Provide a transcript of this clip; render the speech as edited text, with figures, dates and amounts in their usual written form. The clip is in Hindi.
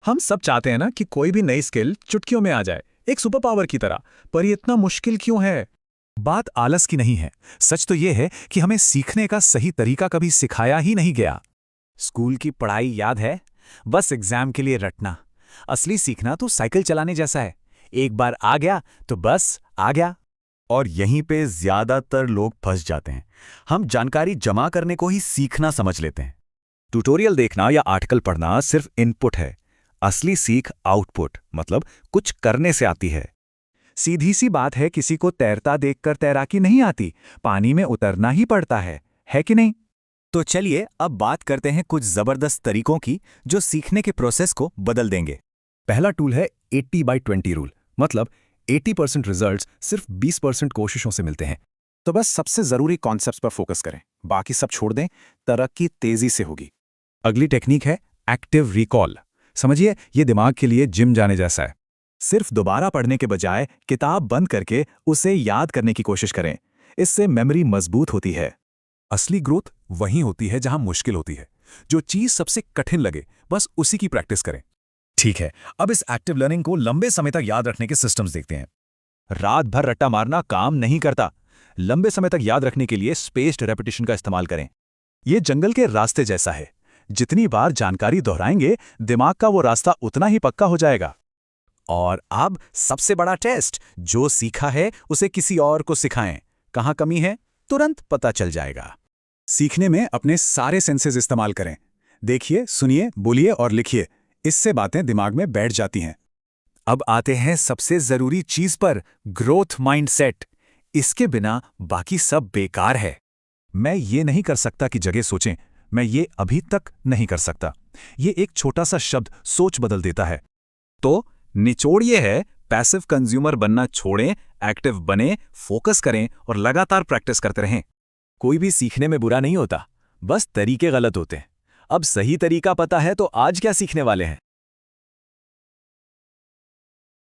हम सब चाहते हैं ना कि कोई भी नई स्किल चुटकियों में आ जाए, एक सुपर पावर की तरह। पर ये इतना मुश्किल क्यों है? बात आलस की नहीं है। सच तो ये है कि हमें सीखने का सही तरीका कभी सिखाया ही नहीं गया। स्कूल की पढ़ाई याद है? बस एग्जाम के लिए रटना। असली सीखना तो साइकिल चलाने जैसा है। एक बार आ गया तो बस आ गया। और यहीं पे ज्यादातर लोग फंस जाते हैं। हम जानकारी जमा करने को ही सीखना समझ लेते हैं। ट्यूटोरियल देखना या आर्टिकल पढ़ना सिर्फ इनपुट है। असली सीख आउटपुट, मतलब कुछ करने से आती है। सीधी सी बात है, किसी को तैरता देखकर तैराकी नहीं आती, पानी में उतरना ही पड़ता है कि नहीं? तो चलिए अब बात करते हैं कुछ जबरदस्त तरीकों की जो सीखने के प्रोसेस को बदल देंगे। पहला टूल है 80/20 रूल, मतलब 80% रिजल्ट्स सिर्फ 20% कोशिशों से मिलते हैं। तो बस सबसे जरूरी कॉन्सेप्ट्स पर फोकस करें, बाकी सब छोड़ दें, तरक्की तेजी से होगी। अगली टेक्निक है एक्टिव रिकॉल। समझिए, ये दिमाग के लिए जिम जाने जैसा है। सिर्फ दोबारा पढ़ने के बजाय किताब बंद करके उसे याद करने की कोशिश करें। इससे मेमोरी मजबूत होती है। असली ग्रोथ वहीं होती है जहां मुश्किल होती है। जो चीज सबसे कठिन लगे, बस उसी की प्रैक्टिस करें। ठीक है, अब इस एक्टिव लर्निंग को लंबे समय तक याद रखने के सिस्टम्स देखते हैं। रात भर रट्टा मारना काम नहीं करता। लंबे समय तक याद रखने के लिए स्पेस्ड रेपिटेशन का इस्तेमाल करें। ये जंगल के रास्ते जैसा है। जितनी बार जानकारी दोहराएंगे, दिमाग का वो रास्ता उतना ही पक्का हो जाएगा। और अब सबसे बड़ा टेस्ट, जो सीखा है उसे किसी और को सिखाएं। कहाँ कमी है तुरंत पता चल जाएगा। सीखने में अपने सारे सेंसेस इस्तेमाल करें। देखिए, सुनिए, बोलिए और लिखिए। इससे बातें दिमाग में बैठ जाती हैं। अब आते हैं सबसे जरूरी चीज पर, ग्रोथ माइंडसेट। इसके बिना बाकी सब बेकार है। मैं ये नहीं कर सकता की जगह सोचें, मैं ये अभी तक नहीं कर सकता। ये एक छोटा सा शब्द सोच बदल देता है। तो निचोड़ ये है, पैसिव कंज्यूमर बनना छोड़ें, एक्टिव बने, फोकस करें और लगातार प्रैक्टिस करते रहें। कोई भी सीखने में बुरा नहीं होता, बस तरीके गलत होते हैं। अब सही तरीका पता है तो आज क्या सीखने वाले हैं?